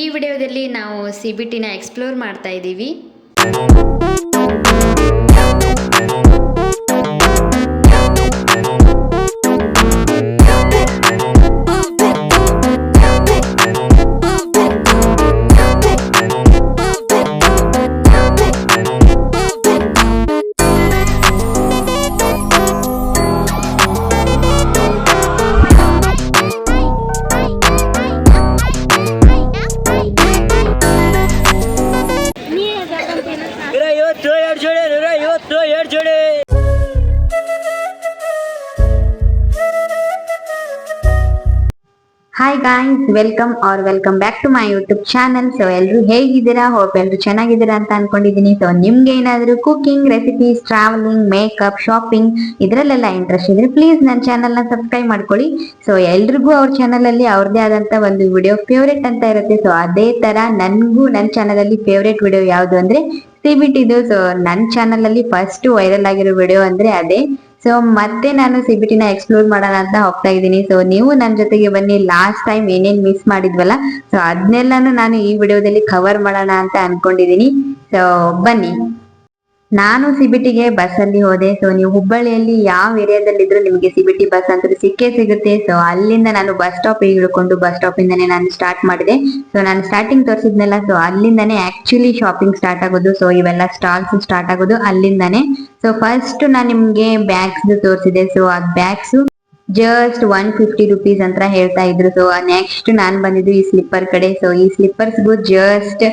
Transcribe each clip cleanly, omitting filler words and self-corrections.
ಈ ವಿಡಿಯೋದಲ್ಲಿ ನಾವು CBTನ ಎಕ್ಸ್ಪ್ಲೋರ್ ಮಾಡ್ತಾ ಇದ್ದೀವಿ. Hi guys, welcome back to my YouTube channel. So ಎಲ್ಲರೂ ಹೇಗಿದ್ದೀರಾ? ಹೋಪ್ ಎಲ್ಲರೂ ಚೆನ್ನಾಗಿದ್ದೀರಾ ಅಂತ ಅನ್ಕೊಂಡಿದ್ದೀನಿ. ಸೊ ನಿಮ್ಗೆ ಏನಾದ್ರು cooking, recipes, travelling, makeup, shopping ಇದರಲ್ಲೆಲ್ಲ ಇಂಟ್ರೆಸ್ಟ್ ಇದ್ರೆ ಪ್ಲೀಸ್ ನನ್ನ ಚಾನಲ್ ನ ಸಬ್ಸ್ಕ್ರೈಬ್ ಮಾಡ್ಕೊಳ್ಳಿ. ಸೊ ಎಲ್ರಿಗೂ ಅವ್ರ ಚಾನಲ್ ಅಲ್ಲಿ ಅವ್ರದೇ ಆದಂತ ಒಂದು ವಿಡಿಯೋ ಫೇವ್ರೇಟ್ ಅಂತ ಇರುತ್ತೆ. ಸೊ ಅದೇ ತರ ನನ್ಗೂ ನನ್ನ ಚಾನಲ್ ಅಲ್ಲಿ ಫೇವ್ರೇಟ್ ವಿಡಿಯೋ ಯಾವ್ದು ಅಂದ್ರೆ CBTದು. ಸೊ ನನ್ನ ಚಾನಲ್ ಅಲ್ಲಿ ಫಸ್ಟ್ ವೈರಲ್ ಆಗಿರೋ ವಿಡಿಯೋ ಅಂದ್ರೆ ಅದೇ. ಸೊ ಮತ್ತೆ ನಾನು CBTನ ಎಕ್ಸ್ಪ್ಲೋರ್ ಮಾಡೋಣ ಅಂತ ಹೋಗ್ತಾ ಇದ್ದೀನಿ. ಸೊ ನೀವು ನನ್ನ ಜೊತೆಗೆ ಬನ್ನಿ. ಲಾಸ್ಟ್ ಟೈಮ್ ಏನೇನ್ ಮಿಸ್ ಮಾಡಿದ್ವಲ್ಲ, ಸೊ ಅದನ್ನೆಲ್ಲಾನು ನಾನು ಈ ವಿಡಿಯೋದಲ್ಲಿ ಕವರ್ ಮಾಡೋಣ ಅಂತ ಅನ್ಕೊಂಡಿದೀನಿ. ಸೊ ಬನ್ನಿ. ನಾನು CBTಗೆ ಬಸ್ ಅಲ್ಲಿ ಹೋದೆ. ಸೊ ನೀವು ಹುಬ್ಬಳ್ಳಿಯಲ್ಲಿ ಯಾವ ಏರಿಯಾದಲ್ಲಿ ಇದ್ರು ನಿಮಗೆ CBT ಬಸ್ ಅಂತ ಸಿಕ್ಕೇ ಸಿಗುತ್ತೆ. ಸೊ ಅಲ್ಲಿಂದ ನಾನು ಬಸ್ ಸ್ಟಾಪ್ ಇಳ್ಕೊಂಡು ಬಸ್ ಸ್ಟಾಪ್ ಇಂದಾನೆ ನಾನು ಸ್ಟಾರ್ಟ್ ಮಾಡಿದೆ. ಸೊ ನಾನು ಸ್ಟಾರ್ಟಿಂಗ್ ತೋರಿಸಿದ್ನಲ್ಲ, ಸೊ ಅಲ್ಲಿಂದಾನೆ ಆಕ್ಚುಲಿ ಶಾಪಿಂಗ್ ಸ್ಟಾರ್ಟ್ ಆಗೋದು. ಸೊ ಇವೆಲ್ಲ ಸ್ಟಾಲ್ಸ್ ಸ್ಟಾರ್ಟ್ ಆಗೋದು ಅಲ್ಲಿಂದಾನೆ. ಸೊ ಫಸ್ಟ್ ನಾನು ನಿಮ್ಗೆ ಬ್ಯಾಗ್ಸ್ ತೋರಿಸಿದೆ. ಸೊ ಆ ಬ್ಯಾಗ್ಸ್ ಜಸ್ಟ್ 150 ರುಪೀಸ್ ಅಂತ ಹೇಳ್ತಾ ಇದ್ರು. ಸೊ ನೆಕ್ಸ್ಟ್ ನಾನ್ ಬಂದಿದ್ದು ಈ ಸ್ಲಿಪ್ಪರ್ ಕಡೆ. ಸೊ ಈ ಸ್ಲಿಪ್ಪರ್ಸ್ಗೂ ಜಸ್ಟ್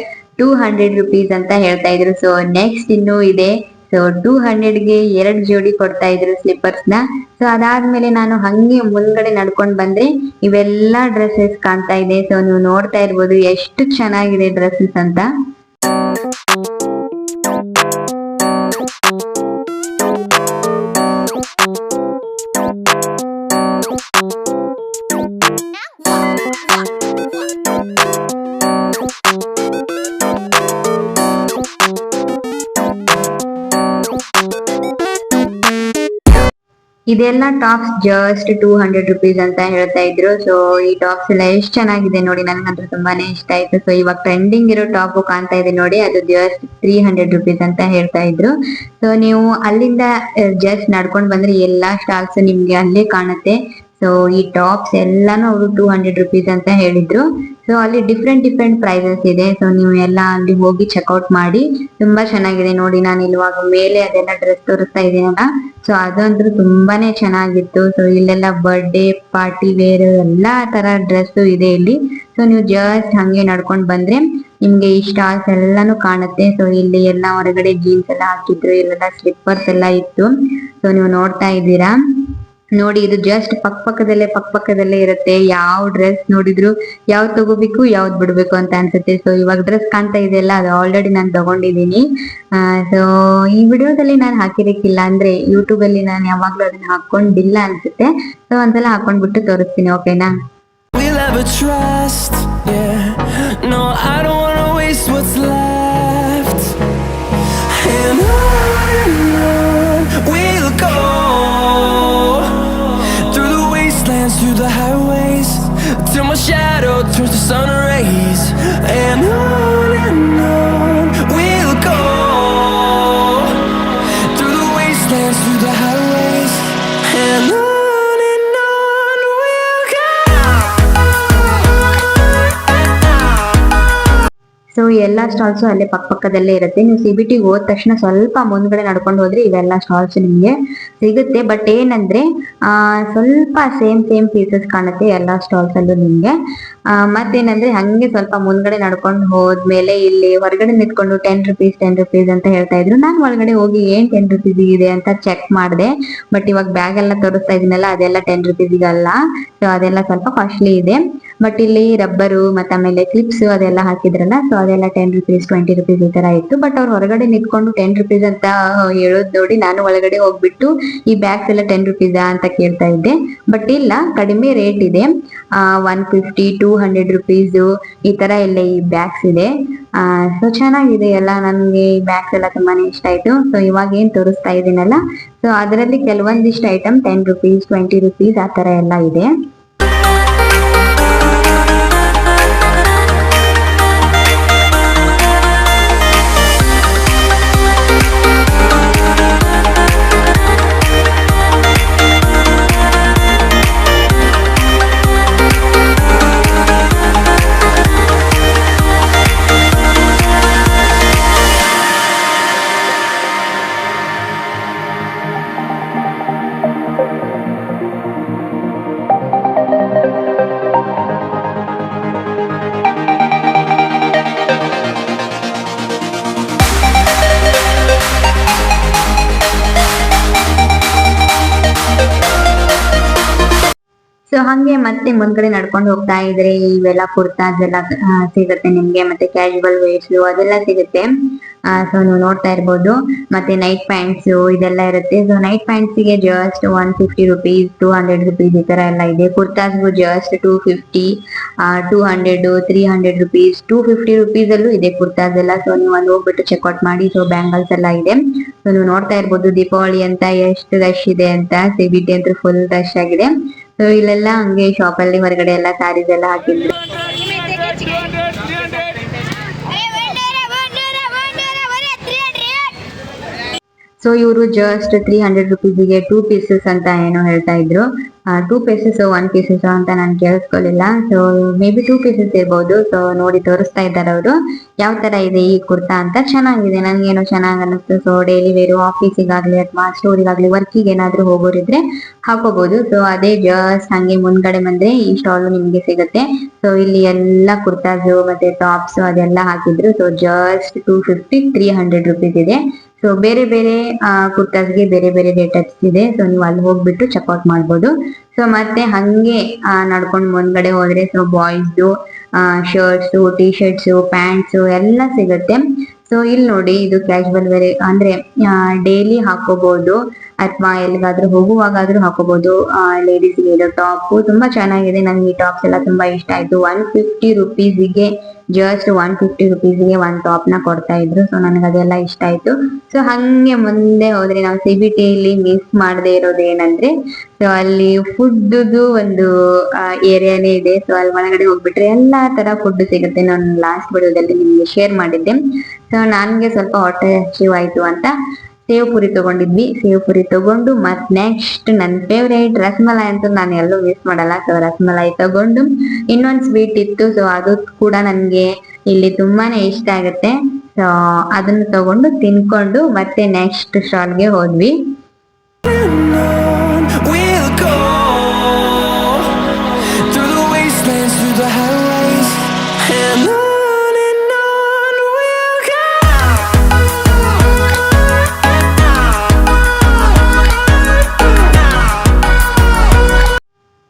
200 ರುಪೀಸ್ ಅಂತ ಹೇಳ್ತಾ ಇದ್ರು. ಸೊ ನೆಕ್ಸ್ಟ್ ಇನ್ನೂ ಇದೆ. ಸೊ 200ಗೆ 2 ಜೋಡಿ ಕೊಡ್ತಾ ಇದ್ರು ಸ್ಲಿಪ್ಪರ್ಸ್ ನ. ಸೊ ಅದಾದ್ಮೇಲೆ ನಾನು ಹಂಗೆ ಮುಂದ್ಗಡೆ ನಡ್ಕೊಂಡ್ ಬಂದ್ರೆ ಇವೆಲ್ಲಾ ಡ್ರೆಸ್ಸಸ್ ಕಾಣ್ತಾ ಇದೆ. ಸೊ ನೀವು ನೋಡ್ತಾ ಇರ್ಬೋದು ಎಷ್ಟು ಚೆನ್ನಾಗಿದೆ ಡ್ರೆಸ್ಸಸ್ ಅಂತ. ಇದೆಲ್ಲ ಟಾಪ್ಸ್ ಜಸ್ಟ್ 200 ರುಪೀಸ್ ಅಂತ ಹೇಳ್ತಾ ಇದ್ರು. ಸೊ ಈ ಟಾಪ್ಸ್ ಎಲ್ಲ ಎಷ್ಟು ಚೆನ್ನಾಗಿದೆ ನೋಡಿ, ನನಗಂತೂ ತುಂಬಾನೇ ಇಷ್ಟ ಆಯ್ತು. ಸೊ ಇವಾಗ ಟ್ರೆಂಡಿಂಗ್ ಇರೋ ಟಾಪ್ ಕಾಣ್ತಾ ಇದೆ ನೋಡಿ, ಅದು ಜಸ್ಟ್ 300 ರುಪೀಸ್ ಅಂತ ಹೇಳ್ತಾ ಇದ್ರು. ಸೊ ನೀವು ಅಲ್ಲಿಂದ ಜಸ್ಟ್ ನಡ್ಕೊಂಡ್ ಬಂದ್ರೆ ಎಲ್ಲಾ ಸ್ಟಾಲ್ಸ್ ನಿಮ್ಗೆ ಅಲ್ಲೇ ಕಾಣುತ್ತೆ. ಸೊ ಈ ಟಾಪ್ಸ್ ಎಲ್ಲಾನು ಅವರು 200 ರುಪೀಸ್ ಅಂತ ಹೇಳಿದ್ರು. ಸೊ ಅಲ್ಲಿ ಡಿಫ್ರೆಂಟ್ ಪ್ರೈಸಸ್ ಇದೆ. ಸೊ ನೀವು ಎಲ್ಲ ಅಲ್ಲಿ ಹೋಗಿ ಚೆಕ್ಔಟ್ ಮಾಡಿ. ತುಂಬಾ ಚೆನ್ನಾಗಿದೆ ನೋಡಿ. ನಾನು ಇವಾಗ ಮೇಲೆ ಅದೆಲ್ಲ ಡ್ರೆಸ್ ತೋರಿಸ್ತಾ ಇದ್ದೀನಲ್ಲ, ಸೊ ಅದಂದ್ರೂ ತುಂಬಾನೇ ಚೆನ್ನಾಗಿತ್ತು. ಸೊ ಇಲ್ಲೆಲ್ಲ ಬರ್ಡೇ ಪಾರ್ಟಿ ವೇರ್ ಎಲ್ಲಾ ತರ ಡ್ರೆಸ್ ಇದೆ ಇಲ್ಲಿ. ಸೊ ನೀವು ಜಸ್ಟ್ ಹಂಗೆ ನಡ್ಕೊಂಡ್ ಬಂದ್ರೆ ನಿಮ್ಗೆ ಈ ಸ್ಟಾಲ್ಸ್ ಎಲ್ಲಾನು ಕಾಣುತ್ತೆ. ಸೊ ಇಲ್ಲಿ ಎಲ್ಲ ಹೊರಗಡೆ ಜೀನ್ಸ್ ಎಲ್ಲ ಹಾಕಿದ್ರು, ಇಲ್ಲೆಲ್ಲ ಸ್ಲಿಪ್ಪರ್ಸ್ ಎಲ್ಲ ಇತ್ತು. ಸೊ ನೀವು ನೋಡ್ತಾ ಇದ್ದೀರಾ ನೋಡಿ, ಇದು ಜಸ್ಟ್ ಪಕ್ಕದಲ್ಲೇ ಇರುತ್ತೆ. ಯಾವ ಡ್ರೆಸ್ ನೋಡಿದ್ರು ಯಾವ್ದು ತಗೋಬೇಕು ಯಾವ್ದು ಬಿಡ್ಬೇಕು ಅಂತ ಅನ್ಸುತ್ತೆ. ಸೊ ಇವಾಗ ಡ್ರೆಸ್ ಕಾಣ್ತಾ ಇದೆಯಲ್ಲ, ಅದು ಆಲ್ರೆಡಿ ನಾನು ತಗೊಂಡಿದ್ದೀನಿ. ಸೊ ಈ ವಿಡಿಯೋದಲ್ಲಿ ನಾನು ಹಾಕಿರಕ್ಕಿಲ್ಲ, ಅಂದ್ರೆ ಯೂಟ್ಯೂಬ್ ಅಲ್ಲಿ ನಾನು ಯಾವಾಗ್ಲೂ ಅದನ್ನ ಹಾಕೊಂಡಿಲ್ಲ ಅನ್ಸುತ್ತೆ. ಸೊ ಒಂದ್ಸಲ ಹಾಕೊಂಡ್ಬಿಟ್ಟು ತೋರಿಸ್ತೀನಿ, ಓಕೆನಾ? Through the highways till my shadow turns to sun rays, and on we'll go through the wastelands, through the highways, and on we'll go. So ಎಲ್ಲಾ ಸ್ಟಾಲ್ಸ್ ಅಲ್ಲೇ ಪಕ್ಕದಲ್ಲೇ ಇರುತ್ತೆ. ನೀವು CBT ಹೋದ ತಕ್ಷಣ ಸ್ವಲ್ಪ ಮುಂದ್ಗಡೆ ನಡ್ಕೊಂಡು ಹೋದ್ರೆ ಇವೆಲ್ಲ ಸ್ಟಾಲ್ಸ್ ನಿಮ್ಗೆ ಸಿಗುತ್ತೆ. ಬಟ್ ಏನಂದ್ರೆ ಸ್ವಲ್ಪ ಸೇಮ್ ಪೀಸಸ್ ಕಾಣುತ್ತೆ ಎಲ್ಲಾ ಸ್ಟಾಲ್ಸ್ ಅಲ್ಲೂ ನಿಮ್ಗೆ. ಮತ್ತೇನಂದ್ರೆ ಹಂಗೆ ಸ್ವಲ್ಪ ಮುಂದ್ಗಡೆ ನಡ್ಕೊಂಡು ಹೋದ್ಮೇಲೆ ಇಲ್ಲಿ ಹೊರಗಡೆ ನಿಂತ್ಕೊಂಡು 10 ರುಪೀಸ್ ಅಂತ ಹೇಳ್ತಾ ಇದ್ರು. ನಾನು ಒಳಗಡೆ ಹೋಗಿ ಏನ್ 10 ರುಪೀಸ್ ಇದೆ ಅಂತ ಚೆಕ್ ಮಾಡಿದೆ. ಬಟ್ ಇವಾಗ ಬ್ಯಾಗ್ ಎಲ್ಲ ತೋರಿಸ್ತಾ ಇದೀನಲ್ಲ, ಅದೆಲ್ಲ 10 ರುಪೀಸ್ಗಲ್ಲ. ಸೊ ಅದೆಲ್ಲ ಸ್ವಲ್ಪ ಕಾಸ್ಟ್ಲಿ ಇದೆ. ಬಟ್ ಇಲ್ಲಿ ರಬ್ಬರು ಮತ್ತೆ ಆಮೇಲೆ ಕ್ಲಿಪ್ಸ್ ಅದೆಲ್ಲ ಹಾಕಿದ್ರಲ್ಲ, ಸೊ ಅದೆಲ್ಲ 10 ರುಪೀಸ್ 20 ರುಪೀಸ್ ಈ ತರ ಇತ್ತು. ಬಟ್ ಅವ್ರು ಹೊರಗಡೆ ನಿಂತ್ಕೊಂಡು 10 ರುಪೀಸ್ ಅಂತ ಹೇಳೋದ್ ನೋಡಿ ನಾನು ಒಳಗಡೆ ಹೋಗ್ಬಿಟ್ಟು ಈ ಬ್ಯಾಗ್ಸ್ ಎಲ್ಲ 10 ರುಪೀಸಾ ಅಂತ ಕೇಳ್ತಾ ಇದ್ದೆ. ಬಟ್ ಇಲ್ಲ, ಕಡಿಮೆ ರೇಟ್ ಇದೆ. 150 200 ರುಪೀಸ್ ಈ ತರ ಎಲ್ಲ ಈ ಬ್ಯಾಗ್ಸ್ ಇದೆ. ಸೊ ಚೆನ್ನಾಗಿದೆ ಎಲ್ಲ. ನನ್ಗೆ ಈ ಬ್ಯಾಗ್ಸ್ ಎಲ್ಲ ತುಂಬಾನೇ ಇಷ್ಟ ಆಯ್ತು. ಸೊ ಇವಾಗ ಏನ್ ತೋರಿಸ್ತಾ ಇದೀನಲ್ಲ, ಸೊ ಅದರಲ್ಲಿ ಕೆಲವೊಂದಿಷ್ಟು ಐಟಮ್ 10 ರುಪೀಸ್ 20 ರುಪೀಸ್ ಆ ತರ ಎಲ್ಲ ಇದೆ. ಸೊ ಹಂಗೆ ಮತ್ತೆ ಮುಂದ್ಗಡೆ ನಡ್ಕೊಂಡು ಹೋಗ್ತಾ ಇದ್ರೆ ಇವೆಲ್ಲ ಕುರ್ತಾಸ್ ಎಲ್ಲ ಸಿಗುತ್ತೆ ನಿಮ್ಗೆ, ಮತ್ತೆ ಕ್ಯಾಶುವಲ್ ವೇರ್ಸ್ ಅದೆಲ್ಲ ಸಿಗುತ್ತೆ. ಸೊ ನೀವು ನೋಡ್ತಾ ಇರ್ಬೋದು. ಮತ್ತೆ ನೈಟ್ ಪ್ಯಾಂಟ್ಸ್ ಇದೆಲ್ಲ ಇರುತ್ತೆ. ಸೊ ನೈಟ್ ಪ್ಯಾಂಟ್ಸ್ ಗೆ ಜಸ್ಟ್ 150 ರುಪೀಸ್ 200 ರುಪೀಸ್ ಈ ತರ ಎಲ್ಲ ಇದೆ. ಕುರ್ತಾಸ್ಗೂ ಜಸ್ಟ್ 250 200 300 ರುಪೀಸ್ 250 ರುಪೀಸ್ ಅಲ್ಲೂ ಇದೆ ಕುರ್ತಾಸ್ ಎಲ್ಲ. ಸೊ ನೀವು ಅಲ್ಲಿ ಹೋಗ್ಬಿಟ್ಟು ಚೆಕ್ಔಟ್ ಮಾಡಿ. ಸೊ ಬ್ಯಾಂಗಲ್ಸ್ ಎಲ್ಲ ಇದೆ. ಸೊ ನೀವು ನೋಡ್ತಾ ಇರ್ಬೋದು ದೀಪಾವಳಿ ಅಂತ ಎಷ್ಟು ರಶ್ ಇದೆ ಅಂತ. CBT ಅಂತ ಫುಲ್ ರಶ್ ಆಗಿದೆ. ಸೊ ಇಲ್ಲೆಲ್ಲ ಹಂಗೆ ಶಾಪ್ ಅಲ್ಲಿ ಹೊರಗಡೆ ಎಲ್ಲ ಸ್ಯಾರೀಸ್ ಎಲ್ಲ ಹಾಕಿದ್ರು. ಸೊ ಇವರು ಜಸ್ಟ್ 300 ರುಪೀಸಿಗೆ 2 ಪೀಸಸ್ ಅಂತ ಏನೋ ಹೇಳ್ತಾ ಇದ್ರು. 2 ಪೀಸಸ್ 1 ಪೀಸಸ್ ಅಂತ ನಾನು ಕೇಳಿಸ್ಕೊಳ್ಳಿಲ್ಲ. ಸೊ ಮೇ ಬಿ 2 ಪೀಸಸ್ ಇರ್ಬೋದು. ಸೊ ನೋಡಿ ತೋರಿಸ್ತಾ ಇದ್ದಾರೆ ಅವರು ಯಾವ ತರ ಇದೆ ಈ ಕುರ್ತಾ ಅಂತ. ಚೆನ್ನಾಗಿದೆ, ನನ್ಗೇನೋ ಚೆನ್ನಾಗ್ ಅನಿಸ್ತು. ಸೊ ಡೈಲಿ ವೇರು ಆಫೀಸಿಗಾಗ್ಲಿ ಅಥವಾ ಸ್ಟೋರಿಗಾಗ್ಲಿ ವರ್ಕಿಗೆ ಏನಾದ್ರು ಹೋಗೋರಿದ್ರೆ ಹಾಕೋಬಹುದು. ಸೊ ಅದೇ ಜಸ್ಟ್ ಹಂಗೆ ಮುಂದ್ಗಡೆ ಬಂದ್ರೆ ಈ ಸ್ಟಾಲ್ ನಿಮ್ಗೆ ಸಿಗುತ್ತೆ. ಸೊ ಇಲ್ಲಿ ಎಲ್ಲ ಕುರ್ತಾಸ್ ಮತ್ತೆ ಟಾಪ್ಸ್ ಅದೆಲ್ಲ ಹಾಕಿದ್ರು. ಸೊ ಜಸ್ಟ್ 250 300 ರುಪೀಸ್ ಇದೆ. ಸೊ ಬೇರೆ ಬೇರೆ ಕುರ್ತಾಸ್ಗೆ ಬೇರೆ ಬೇರೆ ರೇಟ್ ಇದೆ. ಸೊ ನೀವು ಅಲ್ಲಿ ಹೋಗ್ಬಿಟ್ಟು ಚೆಕ್ಔಟ್ ಮಾಡ್ಬೋದು. ಸೊ ಮತ್ತೆ ಹಂಗೆ ನಡ್ಕೊಂಡು ಮುಂದ್ಗಡೆ ಹೋದ್ರೆ ಸೊ ಬಾಯ್ಸ್ದು ಶರ್ಟ್ಸ್ ಟಿ ಶರ್ಟ್ಸ್ ಪ್ಯಾಂಟ್ಸ್ ಎಲ್ಲ ಸಿಗುತ್ತೆ. ಸೊ ಇಲ್ಲಿ ನೋಡಿ ಇದು ಕ್ಯಾಶುವಲ್ ವೇರ್ ಅಂದ್ರೆ ಡೈಲಿ ಹಾಕೋಬಹುದು ಅಥವಾ ಎಲ್ಲಿಗಾದ್ರೂ ಹೋಗುವಾಗಾದ್ರೂ ಹಾಕೋಬಹುದು. ಲೇಡೀಸ್ ಗೆ ಟಾಪ್ ತುಂಬಾ ಚೆನ್ನಾಗಿದೆ. ನಂಗೆ ಈ ಟಾಪ್ಸ್ ಎಲ್ಲ ತುಂಬಾ ಇಷ್ಟ ಆಯ್ತು. 150 ರುಪೀಸಿಗೆ ಜಸ್ಟ್ 150 ರುಪೀಸಿಗೆ ಒಂದು ಟಾಪ್ ನ ಕೊಡ್ತಾ ಇದ್ರು. ಸೊ ನನಗೆ ಅದೆಲ್ಲ ಇಷ್ಟ ಆಯ್ತು. ಸೊ ಹಂಗೆ ಮುಂದೆ ಹೋದ್ರೆ ನಾವು CBT ಇಲ್ಲಿ ಮಿಸ್ ಮಾಡದೆ ಇರೋದು ಏನಂದ್ರೆ, ಸೊ ಅಲ್ಲಿ ಫುಡ್ದು ಒಂದು ಏರಿಯಾನೇ ಇದೆ. ಸೊ ಅಲ್ಲಿ ಒಳಗಡೆ ಹೋಗ್ಬಿಟ್ರೆ ಎಲ್ಲಾ ತರ ಫುಡ್ ಸಿಗುತ್ತೆ. ನಾನು ಲಾಸ್ಟ್ ವಿಡಿಯೋದಲ್ಲಿ ನಿಮ್ಗೆ ಶೇರ್ ಮಾಡಿದ್ದೆ. ಸೊ ನನ್ಗೆ ಸ್ವಲ್ಪ ಹೊಟ್ಟೆ ಹಸಿವು ಆಯ್ತು ಅಂತ ಸೇವ್ ಪುರಿ ತಗೊಂಡಿದ್ವಿ. ಸೇವ್ ಪುರಿ ತಗೊಂಡು ಮತ್ ನೆಕ್ಸ್ಟ್ ನನ್ನ ಫೇವ್ರೇಟ್ ರಸಮಲಾಯಿ ಅಂತೂ ನಾನು ಎಲ್ಲೂ ಮಿಸ್ ಮಾಡಲ್ಲ. ಸೊ ರಸಮಲಾಯಿ ತಗೊಂಡು ಇನ್ನೊಂದು ಸ್ವೀಟ್ ಇತ್ತು. ಸೊ ಅದು ಕೂಡ ನನ್ಗೆ ಇಲ್ಲಿ ತುಂಬಾನೇ ಇಷ್ಟ ಆಗುತ್ತೆ. ಸೊ ಅದನ್ನ ತಗೊಂಡು ತಿನ್ಕೊಂಡು ಮತ್ತೆ ನೆಕ್ಸ್ಟ್ ಸ್ಟಾಲ್ಗೆ ಹೋದ್ವಿ. We'll go through the wastelands, through the highways, and on we'll go.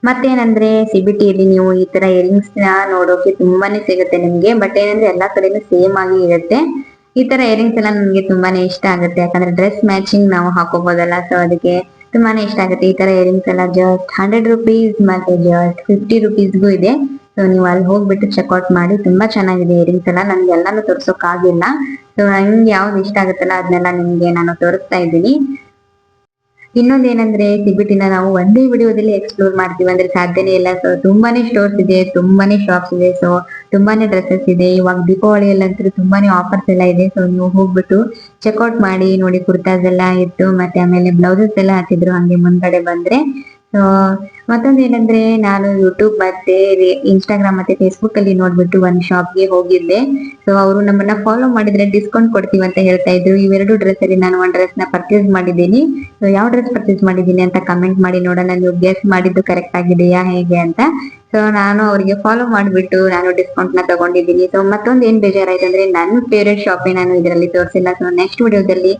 ಮತ್ತೇನಂದ್ರೆ CBT ಯಲ್ಲಿ ನೀವು ಈ ತರ ಇಯರಿಂಗ್ಸ್ ನ ನೋಡೋಕೆ ತುಂಬಾನೇ ಸಿಗುತ್ತೆ ನಿಮ್ಗೆ. ಬಟ್ ಏನಂದ್ರೆ ಎಲ್ಲಾ ಕಡೆನೂ ಸೇಮ್ ಆಗಿ ಇರುತ್ತೆ. ಈ ತರ ಇಯರಿಂಗ್ಸ್ ಎಲ್ಲ ನಮ್ಗೆ ತುಂಬಾನೇ ಇಷ್ಟ ಆಗುತ್ತೆ. ಯಾಕಂದ್ರೆ ಡ್ರೆಸ್ ಮ್ಯಾಚಿಂಗ್ ನಾವು ಹಾಕೋಬಹುದಲ್ಲ. ಸೊ ಅದಕ್ಕೆ ತುಂಬಾನೇ ಇಷ್ಟ ಆಗುತ್ತೆ. ಈ ತರ ಇಯರಿಂಗ್ಸ್ ಎಲ್ಲ ಜಸ್ಟ್ 100 ರುಪೀಸ್ ಮತ್ತೆ ಜಸ್ಟ್ 50 ರುಪೀಸ್ಗೂ ಇದೆ. ಸೊ ನೀವು ಅಲ್ಲಿ ಹೋಗ್ಬಿಟ್ಟು ಚೆಕ್ಔಟ್ ಮಾಡಿ. ತುಂಬಾ ಚೆನ್ನಾಗಿದೆ ಇಯರಿಂಗ್ಸ್ ಎಲ್ಲ. ನನ್ಗೆ ಎಲ್ಲಾನು ತೋರ್ಸೋಕ್ ಆಗಿಲ್ಲ. ಸೊ ನಂಗೆ ಯಾವ್ದು ಇಷ್ಟ ಆಗುತ್ತಲ್ಲ ಅದನ್ನೆಲ್ಲ ನಿಮ್ಗೆ ನಾನು ತೋರಿಸ್ತಾ ಇದ್ದೀನಿ. ಇನ್ನೊಂದೇನಂದ್ರೆ CBT ನ ನಾವು ಒಂದೇ ವಿಡಿಯೋದಲ್ಲಿ ಎಕ್ಸ್ಪ್ಲೋರ್ ಮಾಡ್ತೀವಿ ಅಂದ್ರೆ ಸಾಧ್ಯನೇ ಇಲ್ಲ. ಸೊ ತುಂಬಾನೇ ಸ್ಟೋರ್ಸ್ ಇದೆ, ತುಂಬಾನೇ ಶಾಪ್ಸ್ ಇದೆ. ಸೊ ತುಂಬಾನೇ ಡ್ರೆಸ್ಸಸ್ ಇದೆ. ಇವಾಗ ದೀಪಾವಳಿಯಲ್ಲಂತೂ ತುಂಬಾನೇ ಆಫರ್ಸ್ ಎಲ್ಲ ಇದೆ. ಸೊ ನೀವು ಹೋಗ್ಬಿಟ್ಟು ಚೆಕ್ಔಟ್ ಮಾಡಿ ನೋಡಿ. ಕುರ್ತಾಸ್ ಎಲ್ಲ ಇತ್ತು ಮತ್ತೆ ಆಮೇಲೆ ಬ್ಲೌಸಸ್ ಎಲ್ಲ ಹಾಕಿದ್ರು ಹಂಗೆ ಮುಂದ್ಗಡೆ ಬಂದ್ರೆ. ಸೊ ಮತ್ತೊಂದು ಏನಂದ್ರೆ ನಾನು ಯೂಟ್ಯೂಬ್ ಮತ್ತೆ ಇನ್ಸ್ಟಾಗ್ರಾಮ್ ಮತ್ತೆ ಫೇಸ್ಬುಕ್ ಅಲ್ಲಿ ನೋಡ್ಬಿಟ್ಟು ಒಂದ್ ಶಾಪ್ಗೆ ಹೋಗಿದ್ದೆ. ಸೊ ಅವರು ನಮ್ಮನ್ನ ಫಾಲೋ ಮಾಡಿದ್ರೆ ಡಿಸ್ಕೌಂಟ್ ಕೊಡ್ತೀವಿ ಅಂತ ಹೇಳ್ತಾ ಇದ್ರು. ಇವೆರಡು ಡ್ರೆಸ್ ಅಲ್ಲಿ ನಾನು ಒಂದ್ ಡ್ರೆಸ್ ನ ಪರ್ಚೇಸ್ ಮಾಡಿದ್ದೀನಿ. ಸೊ ಯಾವ ಡ್ರೆಸ್ ಪರ್ಚೇಸ್ ಮಾಡಿದ್ದೀನಿ ಅಂತ ಕಮೆಂಟ್ ಮಾಡಿ ನೋಡೋಣ. ನೀವು ಗೆಸ್ ಮಾಡಿದ್ದು ಕರೆಕ್ಟ್ ಆಗಿದೆಯಾ ಹೇಗೆ ಅಂತ. ಸೊ ನಾನು ಅವ್ರಿಗೆ ಫಾಲೋ ಮಾಡಿಬಿಟ್ಟು ನಾನು ಡಿಸ್ಕೌಂಟ್ ನ ತಗೊಂಡಿದ್ದೀನಿ. ಸೊ ಮತ್ತೊಂದು ಏನ್ ಬೇಜಾರಾಯ್ತು ಅಂದ್ರೆ ನನ್ನ ಫೇವ್ರೆಟ್ ಶಾಪೇ ನಾನು ಇದರಲ್ಲಿ ತೋರಿಸಿಲ್ಲ. ಸೊ ನೆಕ್ಸ್ಟ್ ವಿಡಿಯೋದಲ್ಲಿ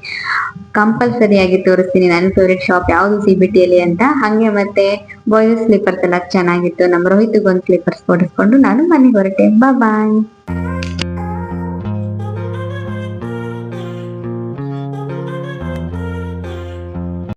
ಕಂಪಲ್ಸರಿ ಆಗಿ ತೋರಿಸ್ತೀನಿ ನನ್ನ ಫೇವ್ರೆಟ್ ಶಾಪ್ ಯಾವ್ದು CBT ಅಲ್ಲಿ ಅಂತ. ಹಂಗೆ ಮತ್ತೆ ಬಾಯ್ಸ್ ಸ್ಲೀಪರ್ಸ್ ಎಲ್ಲ ಚೆನ್ನಾಗಿತ್ತು. ನಮ್ಮ ರೋಹಿತ್ಗೊಂದು ಸ್ಲೀಪರ್ಸ್ ಕೊಡಿಸ್ಕೊಂಡು ನಾನು ಮನೆಗೆ ಹೊರಟೆ. ಬಾಯ್.